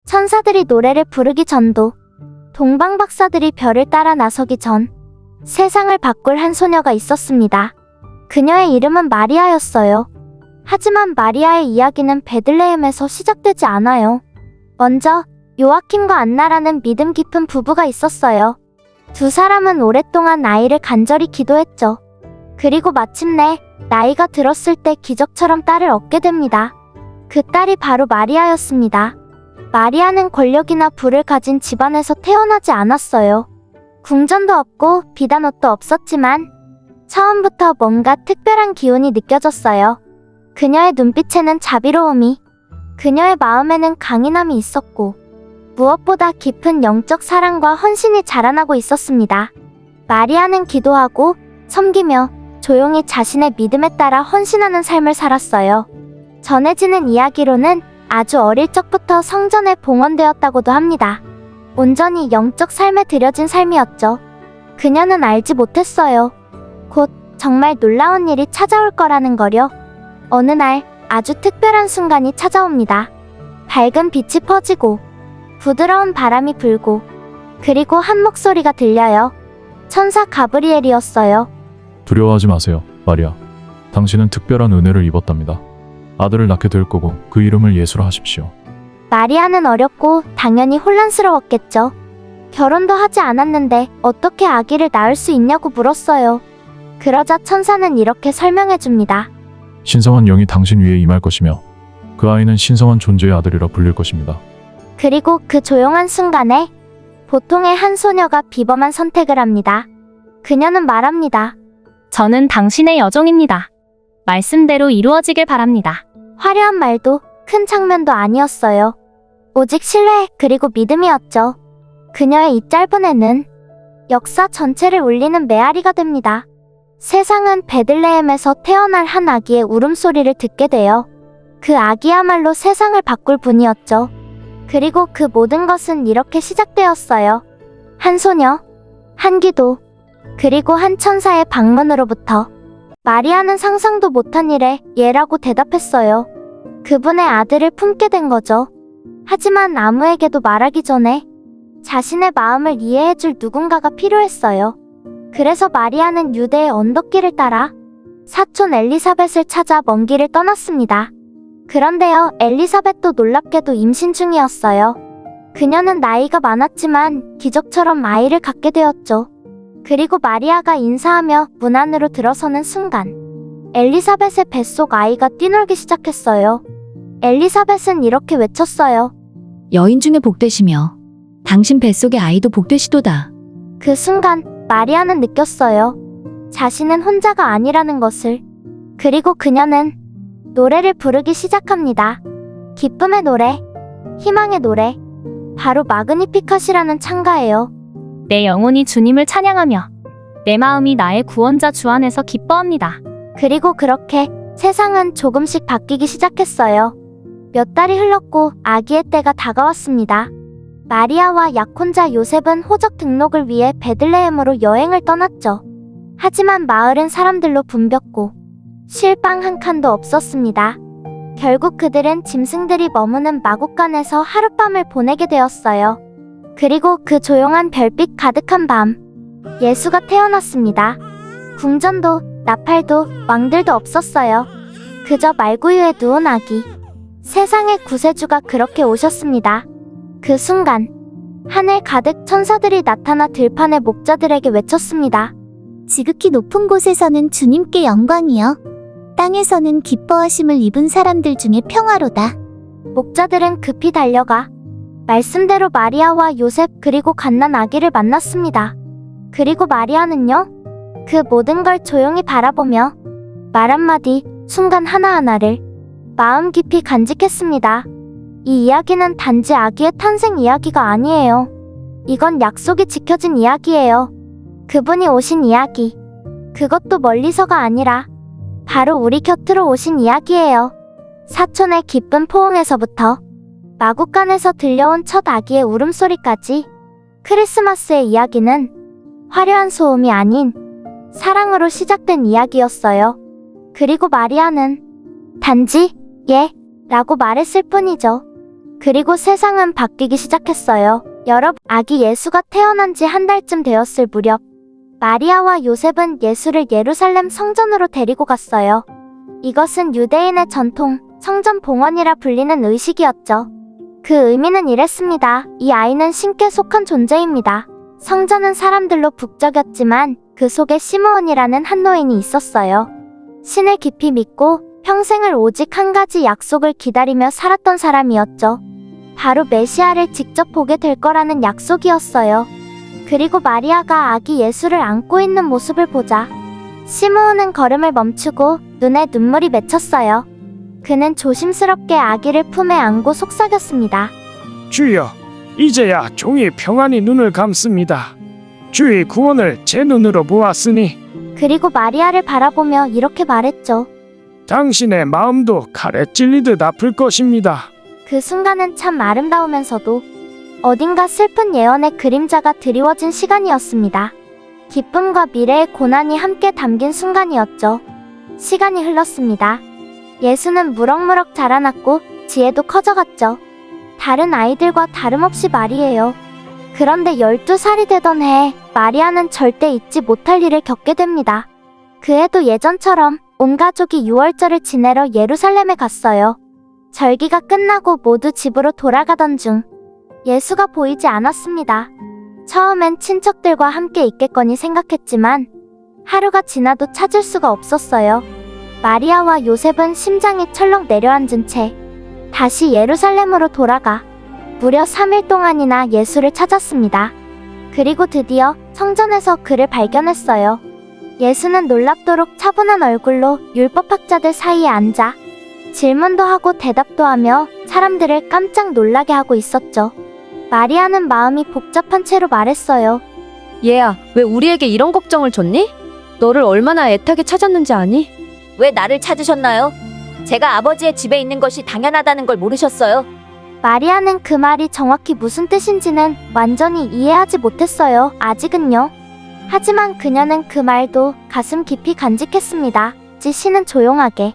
천사들이 노래를 부르기 전도, 동방박사들이 별을 따라 나서기 전 세상을 바꿀 한 소녀가 있었습니다. 그녀의 이름은 마리아였어요. 하지만 마리아의 이야기는 베들레헴에서 시작되지 않아요. 먼저 요아킴과 안나라는 믿음 깊은 부부가 있었어요. 두 사람은 오랫동안 아이를 간절히 기도했죠. 그리고 마침내 나이가 들었을 때 기적처럼 딸을 얻게 됩니다. 그 딸이 바로 마리아였습니다. 마리아는 권력이나 부를 가진 집안에서 태어나지 않았어요. 궁전도 없고 비단 옷도 없었지만 처음부터 뭔가 특별한 기운이 느껴졌어요. 그녀의 눈빛에는 자비로움이, 그녀의 마음에는 강인함이 있었고 무엇보다 깊은 영적 사랑과 헌신이 자라나고 있었습니다. 마리아는 기도하고 섬기며 조용히 자신의 믿음에 따라 헌신하는 삶을 살았어요. 전해지는 이야기로는 아주 어릴 적부터 성전에 봉헌되었다고도 합니다. 온전히 영적 삶에 들여진 삶이었죠. 그녀는 알지 못했어요. 곧 정말 놀라운 일이 찾아올 거라는 거요. 어느 날 아주 특별한 순간이 찾아옵니다. 밝은 빛이 퍼지고 부드러운 바람이 불고 그리고 한 목소리가 들려요. 천사 가브리엘이었어요. 두려워하지 마세요, 마리아. 당신은 특별한 은혜를 입었답니다. 아들을 낳게 될 거고 그 이름을 예수라 하십시오. 마리아는 어렸고 당연히 혼란스러웠겠죠. 결혼도 하지 않았는데 어떻게 아기를 낳을 수 있냐고 물었어요. 그러자 천사는 이렇게 설명해줍니다. 신성한 영이 당신 위에 임할 것이며 그 아이는 신성한 존재의 아들이라 불릴 것입니다. 그리고 그 조용한 순간에 보통의 한 소녀가 비범한 선택을 합니다. 그녀는 말합니다. 저는 당신의 여종입니다. 말씀대로 이루어지길 바랍니다. 화려한 말도 큰 장면도 아니었어요. 오직 신뢰 그리고 믿음이었죠. 그녀의 이 짧은 애는 역사 전체를 울리는 메아리가 됩니다. 세상은 베들레헴에서 태어날 한 아기의 울음소리를 듣게 돼요. 그 아기야말로 세상을 바꿀 분이었죠. 그리고 그 모든 것은 이렇게 시작되었어요. 한 소녀, 한 기도, 그리고 한 천사의 방문으로부터. 마리아는 상상도 못한 일에 예라고 대답했어요. 그분의 아들을 품게 된 거죠. 하지만 아무에게도 말하기 전에 자신의 마음을 이해해줄 누군가가 필요했어요. 그래서 마리아는 유대의 언덕길을 따라 사촌 엘리사벳을 찾아 먼 길을 떠났습니다. 그런데요, 엘리사벳도 놀랍게도 임신 중이었어요. 그녀는 나이가 많았지만 기적처럼 아이를 갖게 되었죠. 그리고 마리아가 인사하며 문 안으로 들어서는 순간 엘리사벳의 뱃속 아이가 뛰놀기 시작했어요. 엘리사벳은 이렇게 외쳤어요. 여인 중에 복되시며 당신 뱃속의 아이도 복되시도다. 그 순간 마리아는 느꼈어요. 자신은 혼자가 아니라는 것을. 그리고 그녀는 노래를 부르기 시작합니다. 기쁨의 노래, 희망의 노래, 바로 마그니피컷이라는 찬가예요. 내 영혼이 주님을 찬양하며 내 마음이 나의 구원자 주 안에서 기뻐합니다. 그리고 그렇게 세상은 조금씩 바뀌기 시작했어요. 몇 달이 흘렀고 아기의 때가 다가왔습니다. 마리아와 약혼자 요셉은 호적 등록을 위해 베들레헴으로 여행을 떠났죠. 하지만 마을은 사람들로 붐볐고 쉴 방 한 칸도 없었습니다. 결국 그들은 짐승들이 머무는 마국간에서 하룻밤을 보내게 되었어요. 그리고 그 조용한 별빛 가득한 밤, 예수가 태어났습니다. 궁전도 나팔도 왕들도 없었어요. 그저 말구유에 누운 아기. 세상의 구세주가 그렇게 오셨습니다. 그 순간 하늘 가득 천사들이 나타나 들판의 목자들에게 외쳤습니다. 지극히 높은 곳에서는 주님께 영광이요. 땅에서는 기뻐하심을 입은 사람들 중에 평화로다. 목자들은 급히 달려가 말씀대로 마리아와 요셉 그리고 갓난 아기를 만났습니다. 그리고 마리아는요, 그 모든 걸 조용히 바라보며 말 한마디, 순간 하나하나를 마음 깊이 간직했습니다. 이 이야기는 단지 아기의 탄생 이야기가 아니에요. 이건 약속이 지켜진 이야기예요. 그분이 오신 이야기. 그것도 멀리서가 아니라 바로 우리 곁으로 오신 이야기예요. 사촌의 기쁜 포옹에서부터 마국간에서 들려온 첫 아기의 울음소리까지 크리스마스의 이야기는 화려한 소음이 아닌 사랑으로 시작된 이야기였어요. 그리고 마리아는 단지 예 라고 말했을 뿐이죠. 그리고 세상은 바뀌기 시작했어요. 아기 예수가 태어난 지 한 달쯤 되었을 무렵 마리아와 요셉은 예수를 예루살렘 성전으로 데리고 갔어요. 이것은 유대인의 전통, 성전 봉헌이라 불리는 의식이었죠. 그 의미는 이랬습니다. 이 아이는 신께 속한 존재입니다. 성전은 사람들로 북적였지만 그 속에 시므온이라는 한 노인이 있었어요. 신을 깊이 믿고 평생을 오직 한 가지 약속을 기다리며 살았던 사람이었죠. 바로 메시아를 직접 보게 될 거라는 약속이었어요. 그리고 마리아가 아기 예수를 안고 있는 모습을 보자 시므온은 걸음을 멈추고 눈에 눈물이 맺혔어요. 그는 조심스럽게 아기를 품에 안고 속삭였습니다. 주여, 이제야 종이 평안히 눈을 감습니다. 주의 구원을 제 눈으로 보았으니 그리고 마리아를 바라보며 이렇게 말했죠. 당신의 마음도 칼에 찔리듯 아플 것입니다. 그 순간은 참 아름다우면서도 어딘가 슬픈 예언의 그림자가 드리워진 시간이었습니다. 기쁨과 미래의 고난이 함께 담긴 순간이었죠. 시간이 흘렀습니다. 예수는 무럭무럭 자라났고 지혜도 커져갔죠. 다른 아이들과 다름없이 말이에요. 그런데 12살이 되던 해에 마리아는 절대 잊지 못할 일을 겪게 됩니다. 그 해도 예전처럼 온 가족이 유월절을 지내러 예루살렘에 갔어요. 절기가 끝나고 모두 집으로 돌아가던 중 예수가 보이지 않았습니다. 처음엔 친척들과 함께 있겠거니 생각했지만 하루가 지나도 찾을 수가 없었어요. 마리아와 요셉은 심장이 철렁 내려앉은 채 다시 예루살렘으로 돌아가 무려 3일 동안이나 예수를 찾았습니다. 그리고 드디어 성전에서 그를 발견했어요. 예수는 놀랍도록 차분한 얼굴로 율법학자들 사이에 앉아 질문도 하고 대답도 하며 사람들을 깜짝 놀라게 하고 있었죠. 마리아는 마음이 복잡한 채로 말했어요. 얘야, 왜 우리에게 이런 걱정을 줬니? 너를 얼마나 애타게 찾았는지 아니? 왜 나를 찾으셨나요? 제가 아버지의 집에 있는 것이 당연하다는 걸 모르셨어요? 마리아는 그 말이 정확히 무슨 뜻인지는 완전히 이해하지 못했어요. 아직은요. 하지만 그녀는 그 말도 가슴 깊이 간직했습니다. 시는 조용하게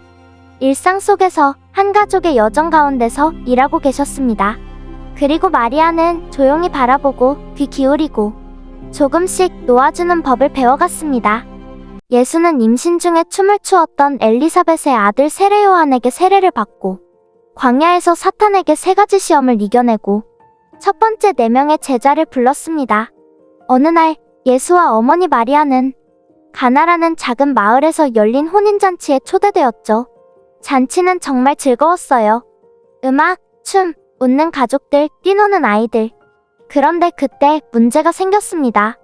일상 속에서 한 가족의 여정 가운데서 일하고 계셨습니다. 그리고 마리아는 조용히 바라보고 귀 기울이고 조금씩 놓아주는 법을 배워갔습니다. 예수는 임신 중에 춤을 추었던 엘리사벳의 아들 세례 요한에게 세례를 받고 광야에서 사탄에게 3가지 시험을 이겨내고 첫 번째 4명의 제자를 불렀습니다. 어느 날 예수와 어머니 마리아는 가나라는 작은 마을에서 열린 혼인잔치에 초대되었죠. 잔치는 정말 즐거웠어요. 음악, 춤, 웃는 가족들, 뛰노는 아이들. 그런데 그때 문제가 생겼습니다.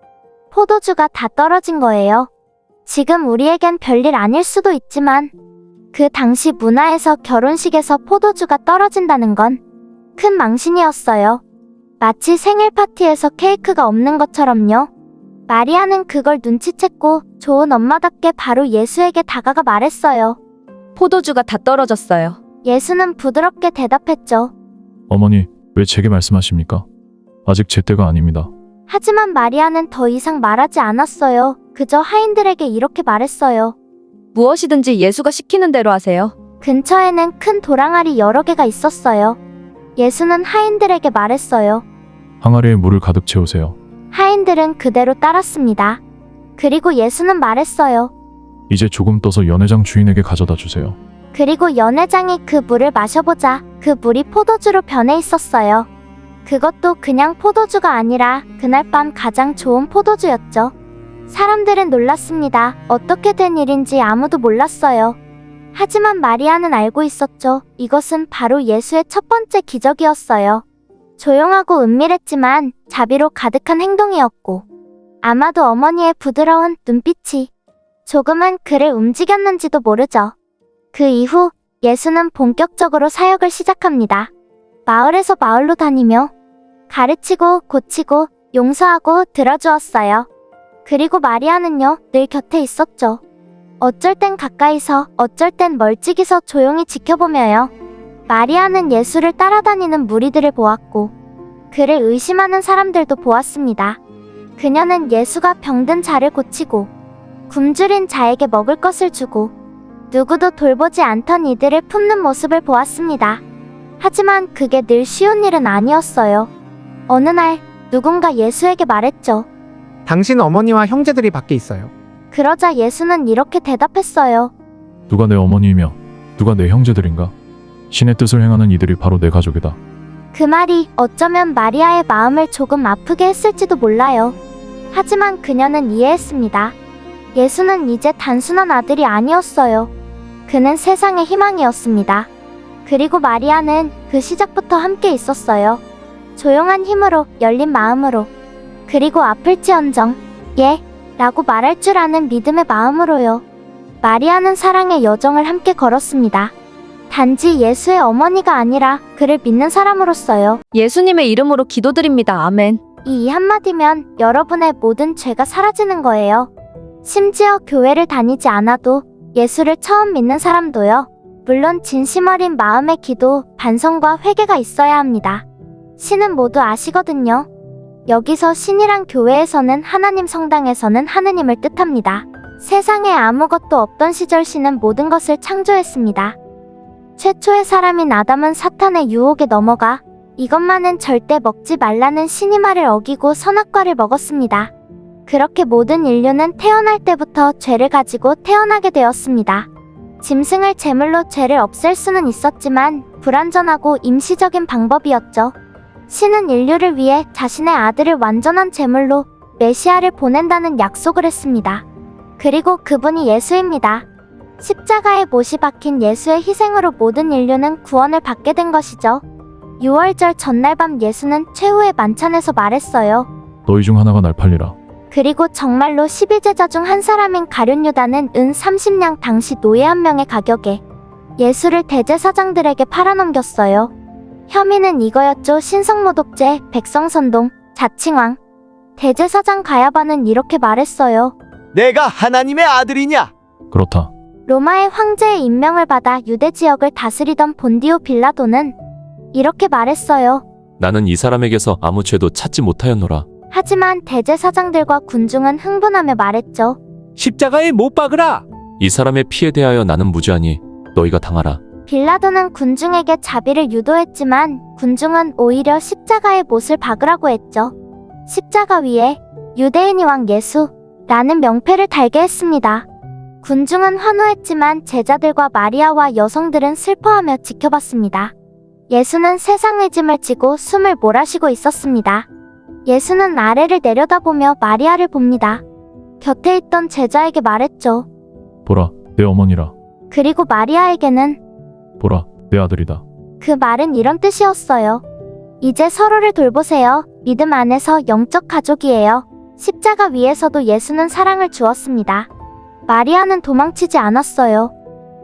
포도주가 다 떨어진 거예요. 지금 우리에겐 별일 아닐 수도 있지만 그 당시 문화에서 결혼식에서 포도주가 떨어진다는 건 큰 망신이었어요. 마치 생일 파티에서 케이크가 없는 것처럼요. 마리아는 그걸 눈치챘고 좋은 엄마답게 바로 예수에게 다가가 말했어요. 포도주가 다 떨어졌어요. 예수는 부드럽게 대답했죠. 어머니, 왜 제게 말씀하십니까? 아직 제 때가 아닙니다. 하지만 마리아는 더 이상 말하지 않았어요. 그저 하인들에게 이렇게 말했어요. 무엇이든지 예수가 시키는 대로 하세요. 근처에는 큰 도랑알이 여러 개가 있었어요. 예수는 하인들에게 말했어요. 항아리에 물을 가득 채우세요. 하인들은 그대로 따랐습니다. 그리고 예수는 말했어요. 이제 조금 떠서 연회장 주인에게 가져다 주세요. 그리고 연회장이 그 물을 마셔보자 그 물이 포도주로 변해 있었어요. 그것도 그냥 포도주가 아니라 그날 밤 가장 좋은 포도주였죠. 사람들은 놀랐습니다. 어떻게 된 일인지 아무도 몰랐어요. 하지만 마리아는 알고 있었죠. 이것은 바로 예수의 첫 번째 기적이었어요. 조용하고 은밀했지만 자비로 가득한 행동이었고 아마도 어머니의 부드러운 눈빛이 조금은 그를 움직였는지도 모르죠. 그 이후 예수는 본격적으로 사역을 시작합니다. 마을에서 마을로 다니며 가르치고 고치고 용서하고 들어주었어요. 그리고 마리아는요, 늘 곁에 있었죠. 어쩔 땐 가까이서, 어쩔 땐 멀찍이서 조용히 지켜보며요. 마리아는 예수를 따라다니는 무리들을 보았고 그를 의심하는 사람들도 보았습니다. 그녀는 예수가 병든 자를 고치고 굶주린 자에게 먹을 것을 주고 누구도 돌보지 않던 이들을 품는 모습을 보았습니다. 하지만 그게 늘 쉬운 일은 아니었어요. 어느 날 누군가 예수에게 말했죠. 당신 어머니와 형제들이 밖에 있어요. 그러자 예수는 이렇게 대답했어요. 누가 내 어머니이며 누가 내 형제들인가? 신의 뜻을 행하는 이들이 바로 내 가족이다. 그 말이 어쩌면 마리아의 마음을 조금 아프게 했을지도 몰라요. 하지만 그녀는 이해했습니다. 예수는 이제 단순한 아들이 아니었어요. 그는 세상의 희망이었습니다. 그리고 마리아는 그 시작부터 함께 있었어요. 조용한 힘으로, 열린 마음으로, 그리고 아플지언정 예 라고 말할 줄 아는 믿음의 마음으로요. 마리아는 사랑의 여정을 함께 걸었습니다. 단지 예수의 어머니가 아니라 그를 믿는 사람으로서요. 예수님의 이름으로 기도드립니다. 아멘. 이 한마디면 여러분의 모든 죄가 사라지는 거예요. 심지어 교회를 다니지 않아도 예수를 처음 믿는 사람도요. 물론 진심 어린 마음의 기도, 반성과 회개가 있어야 합니다. 신은 모두 아시거든요. 여기서 신이란 교회에서는 하나님, 성당에서는 하느님을 뜻합니다. 세상에 아무것도 없던 시절 신은 모든 것을 창조했습니다. 최초의 사람인 아담은 사탄의 유혹에 넘어가 이것만은 절대 먹지 말라는 신의 말을 어기고 선악과를 먹었습니다. 그렇게 모든 인류는 태어날 때부터 죄를 가지고 태어나게 되었습니다. 짐승을 제물로 죄를 없앨 수는 있었지만 불완전하고 임시적인 방법이었죠. 신은 인류를 위해 자신의 아들을 완전한 제물로 메시아를 보낸다는 약속을 했습니다. 그리고 그분이 예수입니다. 십자가에 못이 박힌 예수의 희생으로 모든 인류는 구원을 받게 된 것이죠. 6월절 전날 밤 예수는 최후의 만찬에서 말했어요. 너희 중 하나가 날 팔리라. 그리고 정말로 12제자 중 한 사람인 가룟 유다는 은 30냥 당시 노예 한 명의 가격에 예수를 대제사장들에게 팔아넘겼어요. 혐의는 이거였죠. 신성모독죄, 백성선동, 자칭왕. 대제사장 가야바는 이렇게 말했어요. 내가 하나님의 아들이냐? 그렇다. 로마의 황제의 임명을 받아 유대 지역을 다스리던 본디오 빌라도는 이렇게 말했어요. 나는 이 사람에게서 아무 죄도 찾지 못하였노라. 하지만 대제사장들과 군중은 흥분하며 말했죠. 십자가에 못 박으라. 이 사람의 피에 대하여 나는 무죄하니 너희가 당하라. 빌라도는 군중에게 자비를 유도했지만 군중은 오히려 십자가에 못을 박으라고 했죠. 십자가 위에 유대인이 왕 예수라는 명패를 달게 했습니다. 군중은 환호했지만 제자들과 마리아와 여성들은 슬퍼하며 지켜봤습니다. 예수는 세상의 짐을 지고 숨을 몰아쉬고 있었습니다. 예수는 아래를 내려다보며 마리아를 봅니다. 곁에 있던 제자에게 말했죠. 보라, 내 어머니라. 그리고 마리아에게는 보라, 내 아들이다. 그 말은 이런 뜻이었어요. 이제 서로를 돌보세요. 믿음 안에서 영적 가족이에요. 십자가 위에서도 예수는 사랑을 주었습니다. 마리아는 도망치지 않았어요.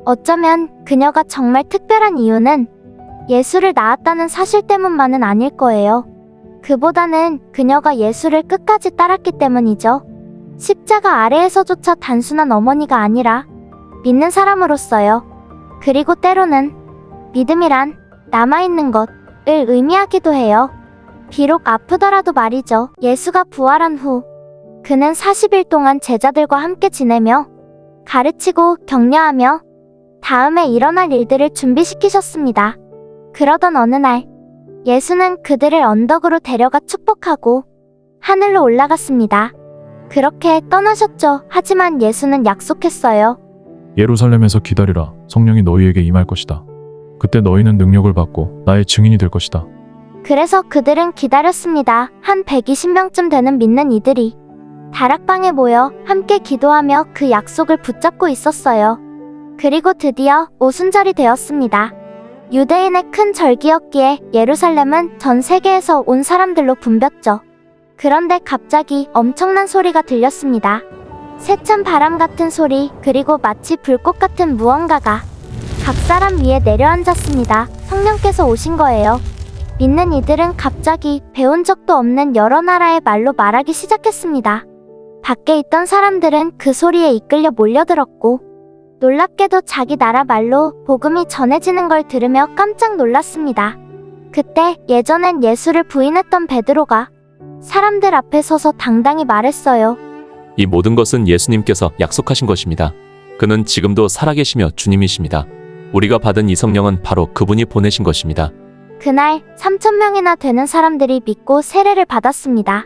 어쩌면 그녀가 정말 특별한 이유는 예수를 낳았다는 사실 때문만은 아닐 거예요. 그보다는 그녀가 예수를 끝까지 따랐기 때문이죠. 십자가 아래에서조차 단순한 어머니가 아니라 믿는 사람으로서요. 그리고 때로는 믿음이란 남아있는 것을 의미하기도 해요. 비록 아프더라도 말이죠. 예수가 부활한 후 그는 40일 동안 제자들과 함께 지내며 가르치고 격려하며 다음에 일어날 일들을 준비시키셨습니다. 그러던 어느 날 예수는 그들을 언덕으로 데려가 축복하고 하늘로 올라갔습니다. 그렇게 떠나셨죠. 하지만 예수는 약속했어요. 예루살렘에서 기다리라. 성령이 너희에게 임할 것이다. 그때 너희는 능력을 받고 나의 증인이 될 것이다. 그래서 그들은 기다렸습니다. 한 120명쯤 되는 믿는 이들이 다락방에 모여 함께 기도하며 그 약속을 붙잡고 있었어요. 그리고 드디어 오순절이 되었습니다. 유대인의 큰 절기였기에 예루살렘은 전 세계에서 온 사람들로 붐볐죠. 그런데 갑자기 엄청난 소리가 들렸습니다. 세찬 바람 같은 소리, 그리고 마치 불꽃 같은 무언가가 각 사람 위에 내려앉았습니다. 성령께서 오신 거예요. 믿는 이들은 갑자기 배운 적도 없는 여러 나라의 말로 말하기 시작했습니다. 밖에 있던 사람들은 그 소리에 이끌려 몰려들었고 놀랍게도 자기 나라 말로 복음이 전해지는 걸 들으며 깜짝 놀랐습니다. 그때 예전엔 예수를 부인했던 베드로가 사람들 앞에 서서 당당히 말했어요. 이 모든 것은 예수님께서 약속하신 것입니다. 그는 지금도 살아계시며 주님이십니다. 우리가 받은 이 성령은 바로 그분이 보내신 것입니다. 그날 3,000명이나 되는 사람들이 믿고 세례를 받았습니다.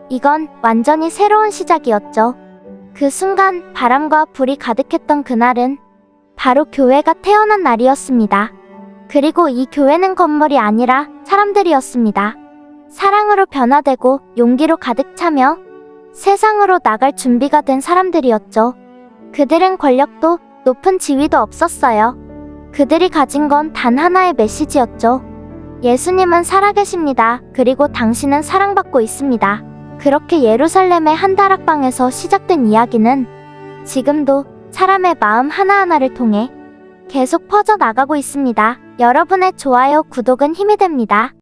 이건 완전히 새로운 시작이었죠. 그 순간 바람과 불이 가득했던 그날은 바로 교회가 태어난 날이었습니다. 그리고 이 교회는 건물이 아니라 사람들이었습니다. 사랑으로 변화되고 용기로 가득 차며 세상으로 나갈 준비가 된 사람들이었죠. 그들은 권력도 높은 지위도 없었어요. 그들이 가진 건 단 하나의 메시지였죠. 예수님은 살아계십니다. 그리고 당신은 사랑받고 있습니다. 그렇게 예루살렘의 한 다락방에서 시작된 이야기는 지금도 사람의 마음 하나하나를 통해 계속 퍼져나가고 있습니다. 여러분의 좋아요, 구독은 힘이 됩니다.